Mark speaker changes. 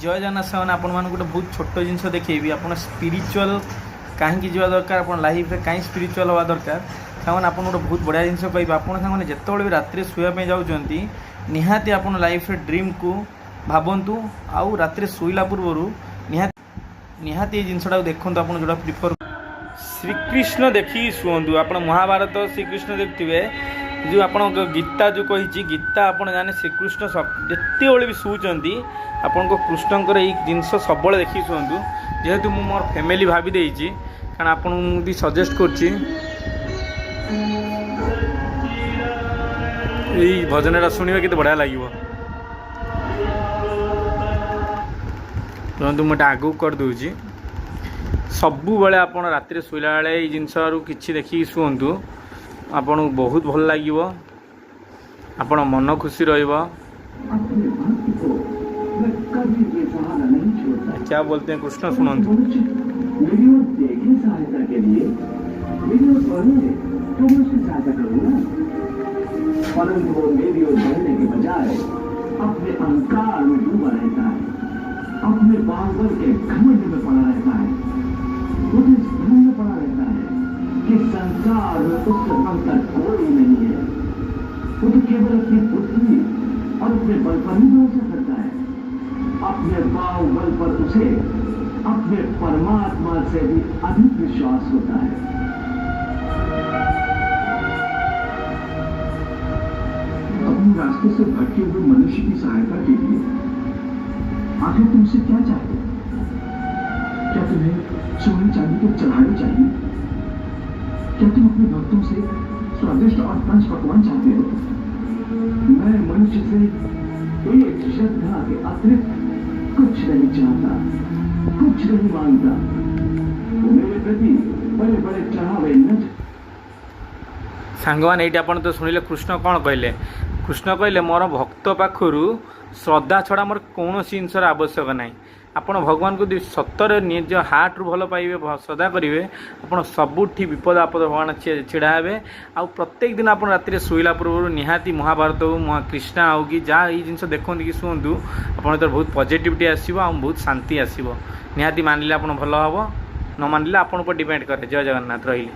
Speaker 1: जय जगन्नाथ सामान आपण मान गोटे बहुत छोट जिनस देखी आप स्पिरिचुअल कहीं जा दरकार आप लाइफ में कहीं स्पिरिचुअल हवा दरकार सामान आप गोटे बहुत बढ़िया जिनस कह आप जिते भी रात शोया जाऊँगी निहाती आप लाइफ ड्रीम को भावतु आउ रात शोला पूर्व निहाती ये जिनसा देखो आप जो प्रिफर श्रीकृष्ण देखिए शुंतु आप महाभारत श्रीकृष्ण देखते जो आप गीता जो कही गीता आप जाने श्रीकृष्ण जिते भी शुचंती आपण को कृष्णकर ये जिनस सब देखिए शुंतु जेहेतु मु मोर फैमिली भाभी देती कारण आपन सजेस्ट कर भजन शुणा के बढ़िया लगे तुम मुझे आगू कर दूची सबु बेले आप रात शोला बेले ये जिनस कि देखिए शुंतु आपन बहुत भल लगे आपण मन खुशी रहा क्या बोलते हैं कृष्ण सुनंतु
Speaker 2: परंतु वो वीडियो देखने के बजाय अपने अहंकार में डूबा रहता है, अपने बाहुबल के घमंड में पड़ा रहता है, वो इस भ्रम में पड़ा रहता है कि संसार में उससे बढ़कर कोई नहीं है। वो तो केवल अपनी बुद्धि और अपने बल पर ही भरोसा करता है। अपने बाहुबल पर उसे अपने परमात्मा से भी अधिक विश्वास होता है। अपने रास्ते से भटके हुए मनुष्य की सहायता के लिए आखिर तुमसे क्या चाहते हो? क्या तुम्हें सोने चांदी के चढ़ावे चाहिए? क्या तुम अपने भक्तों से स्वादिष्ट और पंच पकवान चाहते हो? मैं मनुष्य से एक श्रद्धा के अतिरिक्त कुछ नहीं चाहता, कुछ नहीं मांगता। मेरे प्रति बड़े बड़े चढ़ावे न
Speaker 1: सांगवान ये आप तो शुणिले कृष्ण कौन कहले कृष्ण कहले मोर भक्त पाखु श्रद्धा छड़ा मोर कौन जिनसर आवश्यक ना आप भगवान को सतर निज हार्ट रु भल पाइबे श्रद्धा करेंगे आप सबुठी विपद आपद भगवान छिड़ा हे आ प्रत्येक दिन आप रात शोला पूर्व निहाती महाभारत हो कृष्णा हो कि जहाँ ये जिन देखते कि शुणु आप बहुत पॉजिटिविटी आसो आ बहुत शांति आसो निहाती मानिले आप भल हम न मानिले आपन पर डिपेंड करे। जय जगन्नाथ रही।